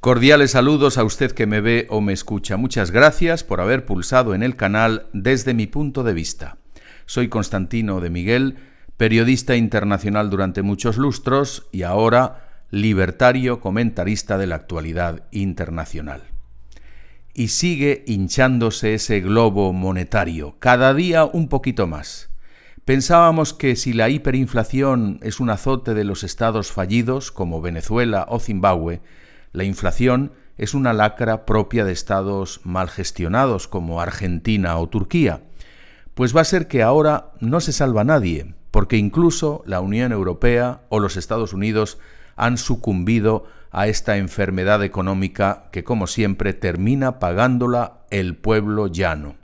Cordiales saludos a usted que me ve o me escucha. Muchas gracias por haber pulsado en el canal Desde mi punto de vista. Soy Constantino de Miguel, periodista internacional durante muchos lustros y ahora libertario comentarista de la actualidad internacional. Y sigue hinchándose ese globo monetario, cada día un poquito más. Pensábamos que si la hiperinflación es un azote de los estados fallidos, como Venezuela o Zimbabue, la inflación es una lacra propia de estados mal gestionados como Argentina o Turquía. Pues va a ser que ahora no se salva nadie, porque incluso la Unión Europea o los Estados Unidos han sucumbido a esta enfermedad económica que, como siempre, termina pagándola el pueblo llano.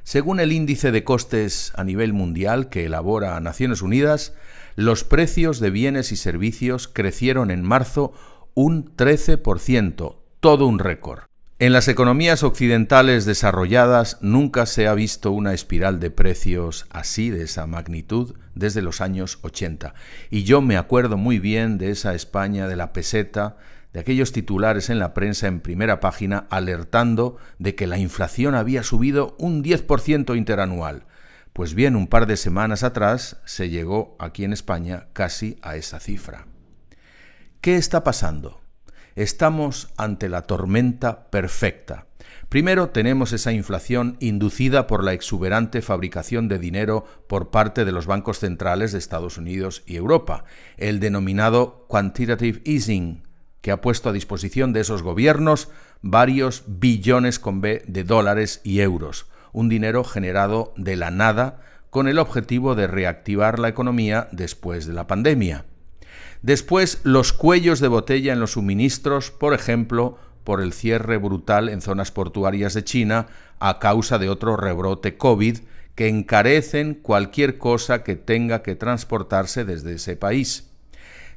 Según el índice de costes a nivel mundial que elabora Naciones Unidas, los precios de bienes y servicios crecieron en marzo un 13%, todo un récord. En las economías occidentales desarrolladas nunca se ha visto una espiral de precios así, de esa magnitud, desde los años 80. Y yo me acuerdo muy bien de esa España de la peseta, de aquellos titulares en la prensa en primera página alertando de que la inflación había subido un 10% interanual. Pues bien, un par de semanas atrás se llegó aquí en España casi a esa cifra. ¿Qué está pasando? Estamos ante la tormenta perfecta. Primero tenemos esa inflación inducida por la exuberante fabricación de dinero por parte de los bancos centrales de Estados Unidos y Europa, el denominado quantitative easing, que ha puesto a disposición de esos gobiernos varios billones con B de dólares y euros, un dinero generado de la nada con el objetivo de reactivar la economía después de la pandemia. Después, los cuellos de botella en los suministros, por ejemplo, por el cierre brutal en zonas portuarias de China a causa de otro rebrote COVID que encarecen cualquier cosa que tenga que transportarse desde ese país.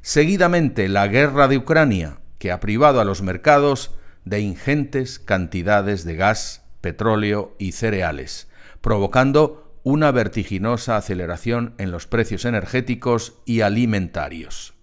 Seguidamente, la guerra de Ucrania, que ha privado a los mercados de ingentes cantidades de gas, petróleo y cereales, provocando una vertiginosa aceleración en los precios energéticos y alimentarios.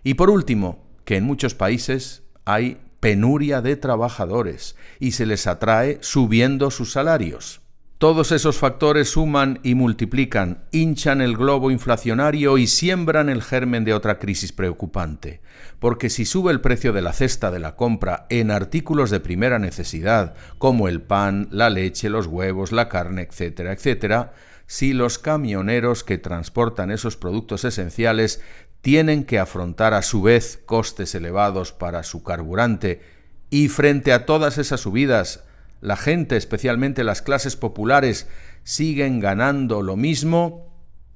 Y por último, que en muchos países hay penuria de trabajadores y se les atrae subiendo sus salarios. Todos esos factores suman y multiplican, hinchan el globo inflacionario y siembran el germen de otra crisis preocupante. Porque si sube el precio de la cesta de la compra en artículos de primera necesidad, como el pan, la leche, los huevos, la carne, etcétera, etcétera, si los camioneros que transportan esos productos esenciales tienen que afrontar a su vez costes elevados para su carburante y frente a todas esas subidas, la gente, especialmente las clases populares, siguen ganando lo mismo,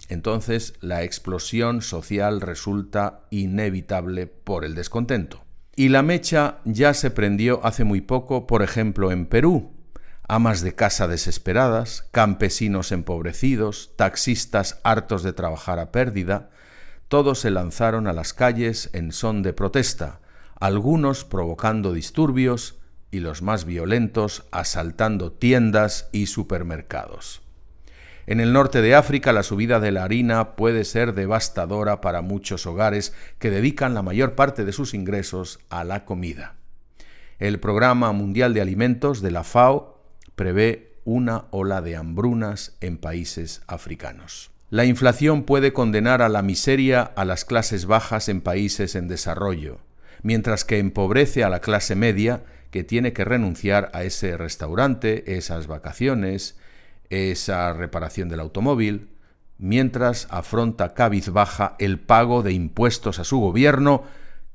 entonces la explosión social resulta inevitable por el descontento. Y la mecha ya se prendió hace muy poco, por ejemplo, en Perú. Amas de casa desesperadas, campesinos empobrecidos, taxistas hartos de trabajar a pérdida, todos se lanzaron a las calles en son de protesta, algunos provocando disturbios y los más violentos asaltando tiendas y supermercados. En el norte de África la subida de la harina puede ser devastadora para muchos hogares que dedican la mayor parte de sus ingresos a la comida. El Programa Mundial de Alimentos de la FAO prevé una ola de hambrunas en países africanos. La inflación puede condenar a la miseria a las clases bajas en países en desarrollo, mientras que empobrece a la clase media que tiene que renunciar a ese restaurante, esas vacaciones, esa reparación del automóvil, mientras afronta cabizbaja el pago de impuestos a su gobierno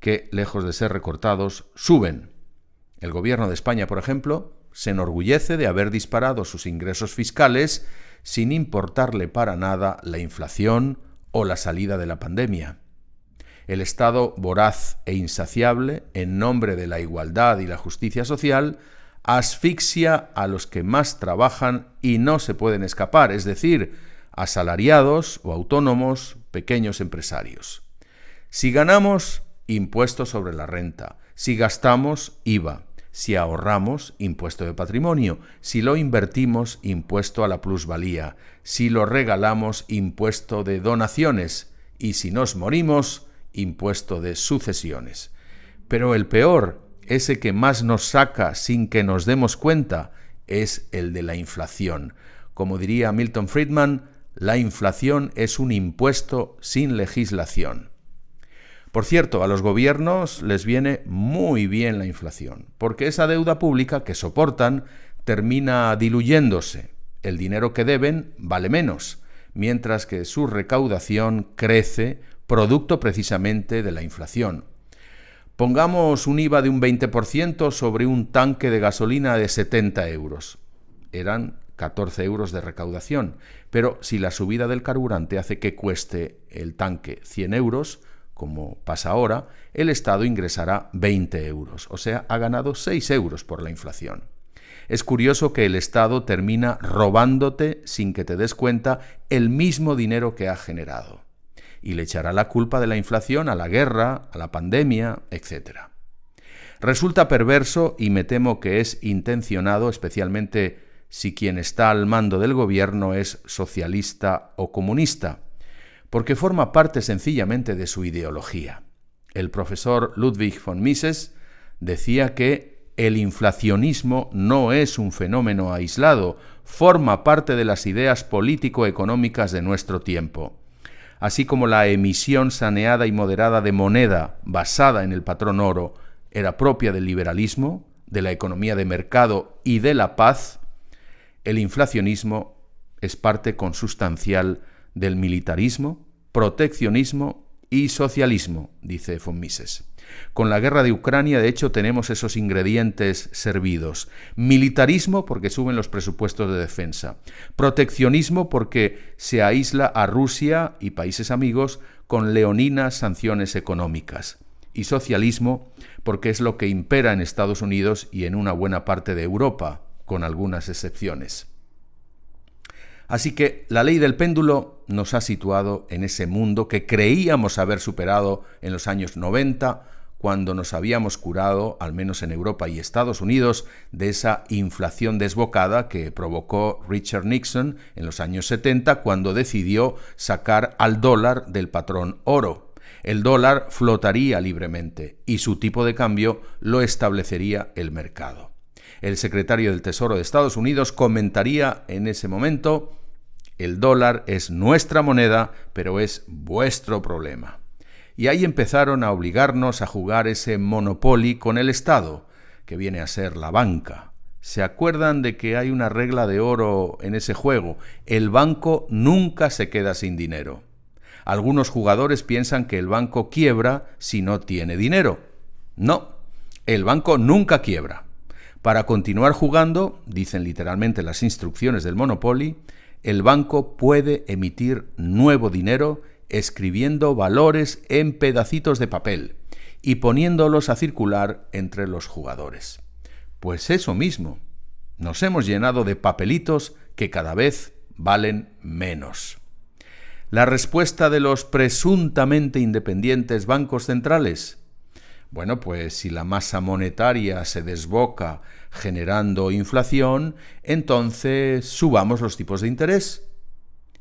que, lejos de ser recortados, suben. El gobierno de España, por ejemplo, se enorgullece de haber disparado sus ingresos fiscales sin importarle para nada la inflación o la salida de la pandemia. El Estado voraz e insaciable, en nombre de la igualdad y la justicia social, asfixia a los que más trabajan y no se pueden escapar, es decir, asalariados o autónomos, pequeños empresarios. Si ganamos, impuesto sobre la renta. Si gastamos, IVA. Si ahorramos, impuesto de patrimonio. Si lo invertimos, impuesto a la plusvalía. Si lo regalamos, impuesto de donaciones. Y si nos morimos, impuesto de sucesiones. Pero el peor, ese que más nos saca sin que nos demos cuenta, es el de la inflación. Como diría Milton Friedman, la inflación es un impuesto sin legislación. Por cierto, a los gobiernos les viene muy bien la inflación, porque esa deuda pública que soportan termina diluyéndose. El dinero que deben vale menos, mientras que su recaudación crece, producto precisamente de la inflación. Pongamos un IVA de un 20% sobre un tanque de gasolina de 70 euros. Eran 14 euros de recaudación, pero si la subida del carburante hace que cueste el tanque 100 euros, como pasa ahora, el Estado ingresará 20 euros, o sea, ha ganado 6 euros por la inflación. Es curioso que el Estado termina robándote, sin que te des cuenta, el mismo dinero que ha generado. Y le echará la culpa de la inflación a la guerra, a la pandemia, etc. Resulta perverso y me temo que es intencionado, especialmente si quien está al mando del gobierno es socialista o comunista, porque forma parte sencillamente de su ideología. El profesor Ludwig von Mises decía que el inflacionismo no es un fenómeno aislado, forma parte de las ideas político-económicas de nuestro tiempo. Así como la emisión saneada y moderada de moneda basada en el patrón oro era propia del liberalismo, de la economía de mercado y de la paz, el inflacionismo es parte consustancial del militarismo, proteccionismo y socialismo, dice von Mises. Con la guerra de Ucrania, de hecho, tenemos esos ingredientes servidos. Militarismo, porque suben los presupuestos de defensa. Proteccionismo, porque se aísla a Rusia y países amigos con leoninas sanciones económicas. Y socialismo, porque es lo que impera en Estados Unidos y en una buena parte de Europa, con algunas excepciones. Así que la ley del péndulo nos ha situado en ese mundo que creíamos haber superado en los años 90, cuando nos habíamos curado, al menos en Europa y Estados Unidos, de esa inflación desbocada que provocó Richard Nixon en los años 70, cuando decidió sacar al dólar del patrón oro. El dólar flotaría libremente y su tipo de cambio lo establecería el mercado. El secretario del Tesoro de Estados Unidos comentaría en ese momento: el dólar es nuestra moneda, pero es vuestro problema. Y ahí empezaron a obligarnos a jugar ese Monopoly con el Estado, que viene a ser la banca. ¿Se acuerdan de que hay una regla de oro en ese juego? El banco nunca se queda sin dinero. Algunos jugadores piensan que el banco quiebra si no tiene dinero. No, el banco nunca quiebra. Para continuar jugando, dicen literalmente las instrucciones del Monopoly, el banco puede emitir nuevo dinero escribiendo valores en pedacitos de papel y poniéndolos a circular entre los jugadores. Pues eso mismo, nos hemos llenado de papelitos que cada vez valen menos. ¿La respuesta de los presuntamente independientes bancos centrales? Bueno, pues si la masa monetaria se desboca generando inflación, entonces subamos los tipos de interés.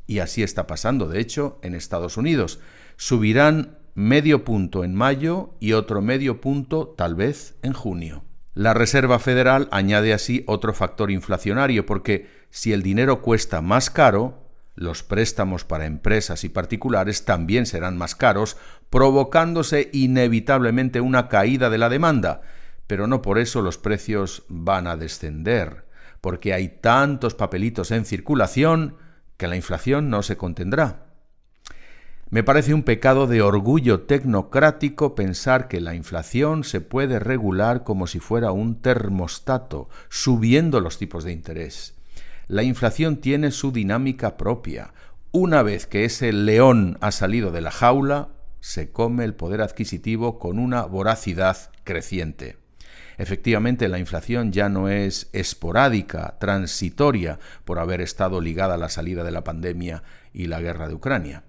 Y así está pasando, de hecho, en Estados Unidos. Subirán medio punto en mayo y otro medio punto tal vez en junio. La Reserva Federal añade así otro factor inflacionario, porque si el dinero cuesta más caro, los préstamos para empresas y particulares también serán más caros, provocándose inevitablemente una caída de la demanda. Pero no por eso los precios van a descender, porque hay tantos papelitos en circulación que la inflación no se contendrá. Me parece un pecado de orgullo tecnocrático pensar que la inflación se puede regular como si fuera un termostato, subiendo los tipos de interés. La inflación tiene su dinámica propia. Una vez que ese león ha salido de la jaula, se come el poder adquisitivo con una voracidad creciente. Efectivamente, la inflación ya no es esporádica, transitoria, por haber estado ligada a la salida de la pandemia y la guerra de Ucrania.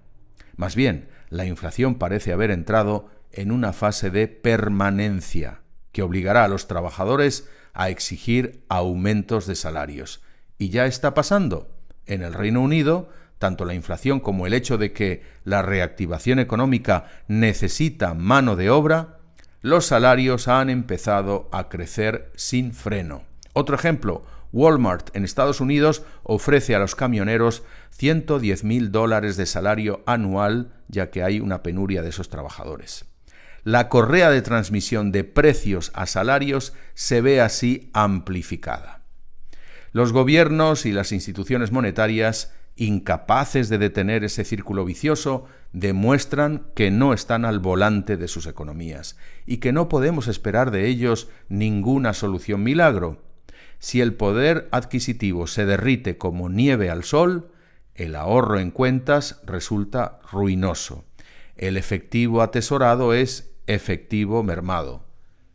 Más bien, la inflación parece haber entrado en una fase de permanencia, que obligará a los trabajadores a exigir aumentos de salarios. Y ya está pasando. En el Reino Unido, tanto la inflación como el hecho de que la reactivación económica necesita mano de obra los salarios han empezado a crecer sin freno. Otro ejemplo, Walmart en Estados Unidos ofrece a los camioneros $110,000 de salario anual, ya que hay una penuria de esos trabajadores. La correa de transmisión de precios a salarios se ve así amplificada. Los gobiernos y las instituciones monetarias, incapaces de detener ese círculo vicioso, demuestran que no están al volante de sus economías y que no podemos esperar de ellos ninguna solución milagro. Si el poder adquisitivo se derrite como nieve al sol, el ahorro en cuentas resulta ruinoso. El efectivo atesorado es efectivo mermado.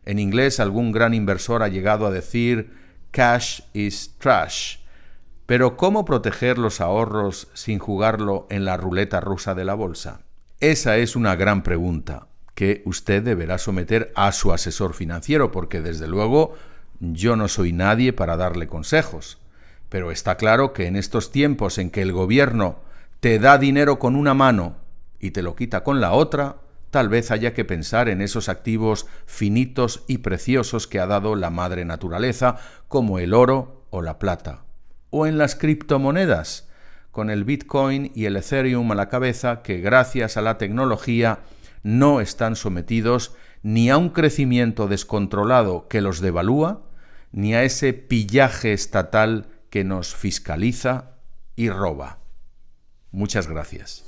En inglés, algún gran inversor ha llegado a decir "cash is trash". Pero ¿cómo proteger los ahorros sin jugarlo en la ruleta rusa de la bolsa? Esa es una gran pregunta que usted deberá someter a su asesor financiero, porque desde luego yo no soy nadie para darle consejos. Pero está claro que en estos tiempos en que el gobierno te da dinero con una mano y te lo quita con la otra, tal vez haya que pensar en esos activos finitos y preciosos que ha dado la madre naturaleza, como el oro o la plata. O en las criptomonedas, con el Bitcoin y el Ethereum a la cabeza, que gracias a la tecnología no están sometidos ni a un crecimiento descontrolado que los devalúa, ni a ese pillaje estatal que nos fiscaliza y roba. Muchas gracias.